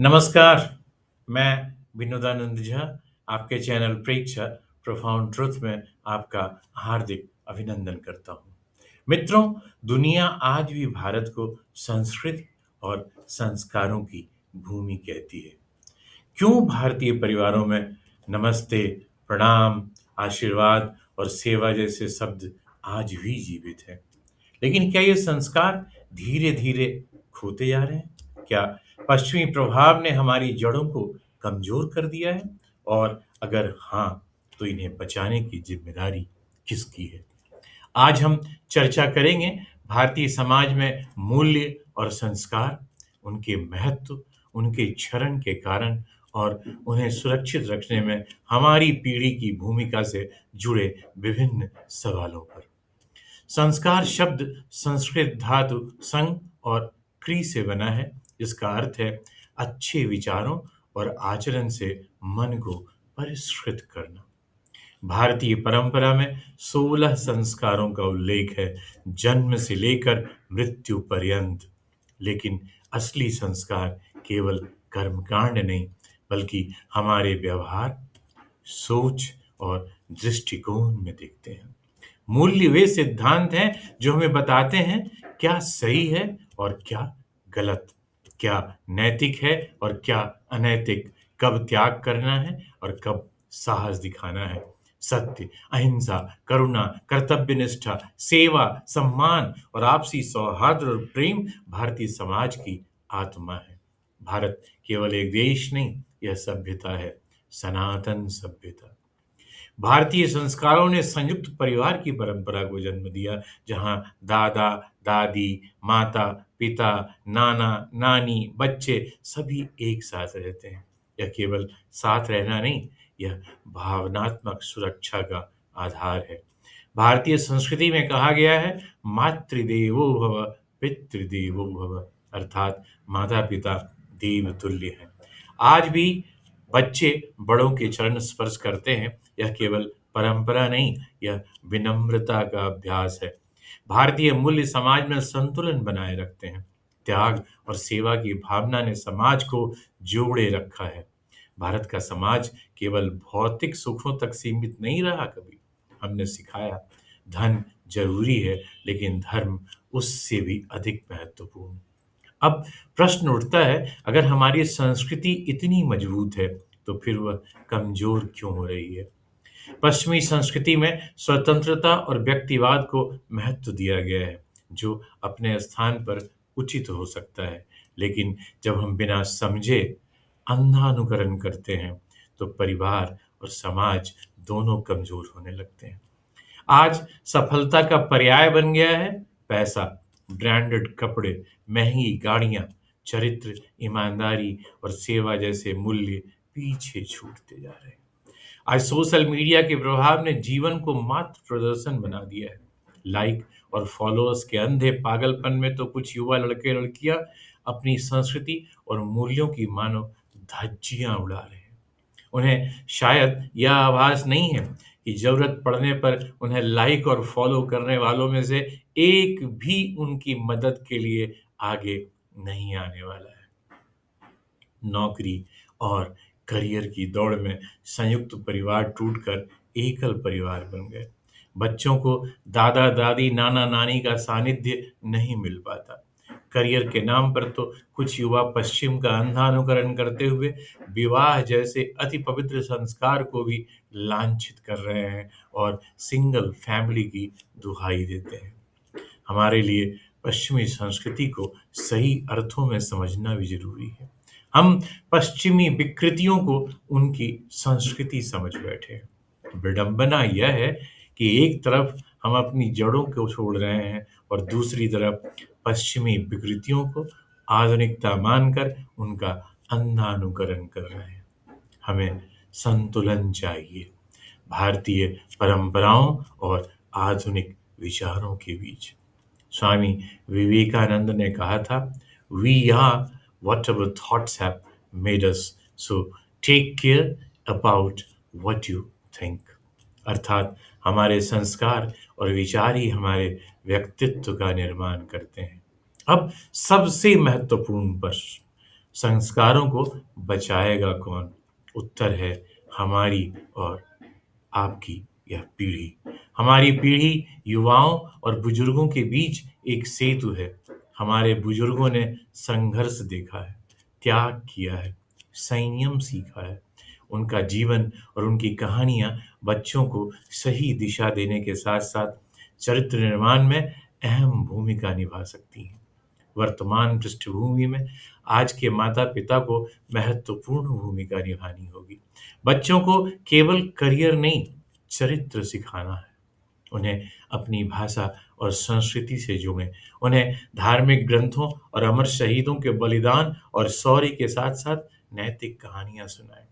नमस्कार, मैं विनोदानंद झा, आपके चैनल प्रेक्षा प्रोफाउंड ट्रुथ में आपका हार्दिक अभिनंदन करता हूँ। मित्रों, दुनिया आज भी भारत को संस्कृति और संस्कारों की भूमि कहती है। क्यों भारतीय परिवारों में नमस्ते, प्रणाम, आशीर्वाद और सेवा जैसे शब्द आज भी जीवित हैं? लेकिन क्या ये संस्कार धीरे-धीरे खोते जा रहे हैं? क्या पश्चिमी प्रभाव ने हमारी जड़ों को कमज़ोर कर दिया है? और अगर हाँ, तो इन्हें बचाने की ज़िम्मेदारी किसकी है? आज हम चर्चा करेंगे भारतीय समाज में मूल्य और संस्कार, उनके महत्व, उनके क्षरण के कारण और उन्हें सुरक्षित रखने में हमारी पीढ़ी की भूमिका से जुड़े विभिन्न सवालों पर। संस्कार शब्द संस्कृत धातु संग और क्रि से बना है, जिसका अर्थ है अच्छे विचारों और आचरण से मन को परिष्कृत करना। भारतीय परंपरा में 16 संस्कारों का उल्लेख है, जन्म से लेकर मृत्यु पर्यंत। लेकिन असली संस्कार केवल कर्मकांड नहीं, बल्कि हमारे व्यवहार, सोच और दृष्टिकोण में दिखते हैं। मूल्य वे सिद्धांत हैं जो हमें बताते हैं क्या सही है और क्या गलत, क्या नैतिक है और क्या अनैतिक, कब त्याग करना है और कब साहस दिखाना है। सत्य, अहिंसा, करुणा, कर्तव्यनिष्ठा, सेवा, सम्मान और आपसी सौहार्द और प्रेम भारतीय समाज की आत्मा है। भारत केवल एक देश नहीं, यह सभ्यता है, सनातन सभ्यता। भारतीय संस्कारों ने संयुक्त परिवार की परंपरा को जन्म दिया, जहां दादा, दादी, माता, पिता, नाना, नानी, बच्चे सभी एक साथ रहते हैं। यह केवल साथ रहना नहीं, यह भावनात्मक सुरक्षा का आधार है। भारतीय संस्कृति में कहा गया है, मातृदेवो भव, पितृदेवो भव, अर्थात माता पिता देव तुल्य हैं। आज भी बच्चे बड़ों के चरण स्पर्श करते हैं। यह केवल परंपरा नहीं, यह विनम्रता का अभ्यास है। भारतीय मूल्य समाज में संतुलन बनाए रखते हैं। त्याग और सेवा की भावना ने समाज को जोड़े रखा है। भारत का समाज केवल भौतिक सुखों तक सीमित नहीं रहा कभी। हमने सिखाया धन जरूरी है, लेकिन धर्म उससे भी अधिक महत्वपूर्ण। अब प्रश्न उठता है, अगर हमारी संस्कृति इतनी मजबूत है, तो फिर वह कमजोर क्यों हो रही है? पश्चिमी संस्कृति में स्वतंत्रता और व्यक्तिवाद को महत्व दिया गया है, जो अपने स्थान पर उचित हो सकता है। लेकिन जब हम बिना समझे अंधा अनुकरण करते हैं, तो परिवार और समाज दोनों कमजोर होने लगते हैं। आज सफलता का पर्याय बन गया है पैसा, ब्रांडेड कपड़े, महंगी गाड़ियां, चरित्र, ईमानदारी और सेवा जैसे मूल्य पीछे छूटते जा रहे हैं। आज सोशल मीडिया के प्रभाव ने जीवन को मात्र प्रदर्शन बना दिया है। लाइक और फॉलोअर्स के अंधे पागलपन में तो कुछ युवा लड़के लड़कियां अपनी संस्कृति और मूल्यों की मानो धज्जियां उड़ा रहे हैं। उन्हें शायद यह आभास नहीं है कि जरूरत पड़ने पर उन्हें लाइक और फॉलो करने वालों में से एक भी उनकी मदद के लिए आगे नहीं आने वाला है। नौकरी और करियर की दौड़ में संयुक्त परिवार टूटकर एकल परिवार बन गए। बच्चों को दादा दादी, नाना नानी का सानिध्य नहीं मिल पाता। करियर के नाम पर तो कुछ युवा पश्चिम का अंधा अनुकरण करते हुए विवाह जैसे अति पवित्र संस्कार को भी लांछित कर रहे हैं और सिंगल फैमिली की दुहाई देते हैं। हमारे लिए पश्चिमी संस्कृति को सही अर्थों में समझना भी जरूरी है। हम पश्चिमी विकृतियों को उनकी संस्कृति समझ बैठे हैं। विडंबना यह है कि एक तरफ हम अपनी जड़ों को छोड़ रहे हैं और दूसरी तरफ पश्चिमी विकृतियों को आधुनिकता मानकर उनका अंधा अनुकरण कर रहे हैं। हमें संतुलन चाहिए, भारतीय परंपराओं और आधुनिक विचारों के बीच। स्वामी विवेकानंद ने कहा था, we are whatever thoughts have made us, so take care about what you think. अर्थात हमारे संस्कार और विचार ही हमारे व्यक्तित्व का निर्माण करते हैं। अब सबसे महत्वपूर्ण प्रश्न, संस्कारों को बचाएगा कौन? उत्तर है हमारी और आपकी यह पीढ़ी। हमारी पीढ़ी युवाओं और बुजुर्गों के बीच एक सेतु है। हमारे बुजुर्गों ने संघर्ष देखा है, त्याग किया है, संयम सीखा है। उनका जीवन और उनकी कहानियाँ बच्चों को सही दिशा देने के साथ-साथ चरित्र निर्माण में अहम भूमिका निभा सकती हैं। वर्तमान पृष्ठभूमि में आज के माता-पिता को महत्वपूर्ण भूमिका निभानी होगी। बच्चों को केवल करियर नहीं, चरित्र सिखाना है। उन्हें अपनी भाषा और संस्कृति से जोड़ें। उन्हें धार्मिक ग्रंथों और अमर शहीदों के बलिदान और शौर्य के साथ-साथ नैतिक कहानियाँ सुनाएँ।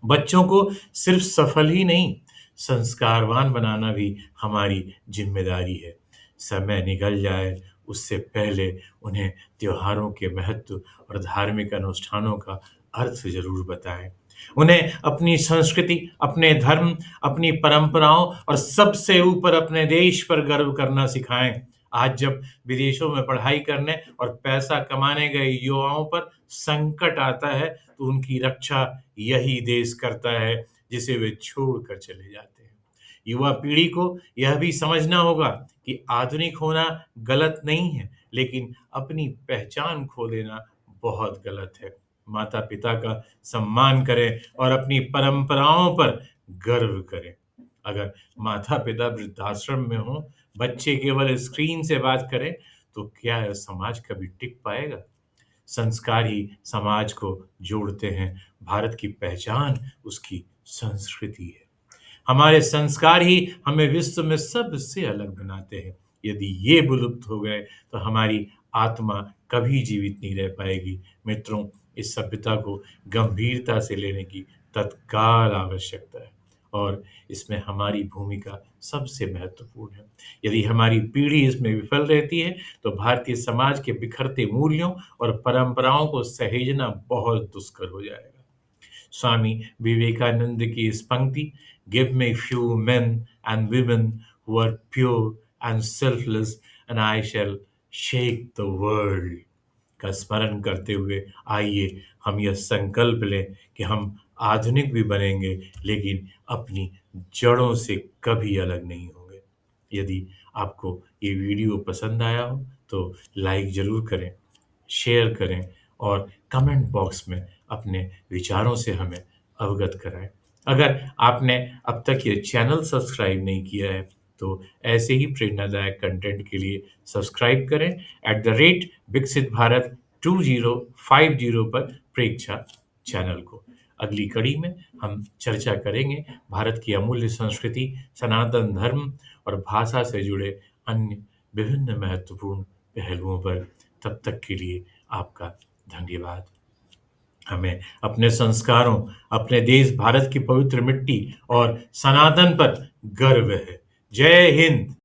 बच्चों को सिर्फ सफल ही नहीं, संस्कारवान बनाना भी हमारी ज़िम्मेदारी है। समय निकल जाए, उससे पहले उन्हें त्योहारों के महत्व और धार्मिक अनुष्ठानों का अर्थ ज़रूर बताएँ। उन्हें अपनी संस्कृति, अपने धर्म, अपनी परंपराओं और सबसे ऊपर अपने देश पर गर्व करना सिखाएँ। आज जब विदेशों में पढ़ाई करने और पैसा कमाने गए युवाओं पर संकट आता है, तो उनकी रक्षा यही देश करता है, जिसे वे छोड़कर चले जाते हैं। युवा पीढ़ी को यह भी समझना होगा कि आधुनिक होना गलत नहीं है, लेकिन अपनी पहचान खो देना बहुत गलत है। माता-पिता का सम्मान करें और अपनी परंपराओं पर गर्व करें। अगर माता-पिता वृद्धाश्रम में हों, बच्चे केवल स्क्रीन से बात करें, तो क्या यह समाज कभी टिक पाएगा? संस्कार ही समाज को जोड़ते हैं। भारत की पहचान उसकी संस्कृति है। हमारे संस्कार ही हमें विश्व में सबसे अलग बनाते हैं। यदि ये विलुप्त हो गए, तो हमारी आत्मा कभी जीवित नहीं रह पाएगी। मित्रों, इस सभ्यता को गंभीरता से लेने की तत्काल आवश्यकता है और इसमें हमारी भूमिका सबसे महत्वपूर्ण है। यदि हमारी पीढ़ी इसमें विफल रहती है, तो भारतीय समाज के बिखरते मूल्यों और परंपराओं को सहेजना बहुत दुष्कर हो जाएगा। स्वामी विवेकानंद की इस पंक्ति, give me few main and women who are pure and selfless and I shall shake the world, का स्मरण करते हुए आइए हम यह संकल्प लें कि हम आधुनिक भी बनेंगे, लेकिन अपनी जड़ों से कभी अलग नहीं होंगे। यदि आपको ये वीडियो पसंद आया हो, तो लाइक ज़रूर करें, शेयर करें और कमेंट बॉक्स में अपने विचारों से हमें अवगत कराएँ। अगर आपने अब तक ये चैनल सब्सक्राइब नहीं किया है, तो ऐसे ही प्रेरणादायक कंटेंट के लिए सब्सक्राइब करें @विकसित भारत 2050 पर प्रेक्षा चैनल को। अगली कड़ी में हम चर्चा करेंगे भारत की अमूल्य संस्कृति, सनातन धर्म और भाषा से जुड़े अन्य विभिन्न महत्वपूर्ण पहलुओं पर। तब तक के लिए आपका धन्यवाद। हमें अपने संस्कारों, अपने देश भारत की पवित्र मिट्टी और सनातन पर गर्व है। जय हिंद।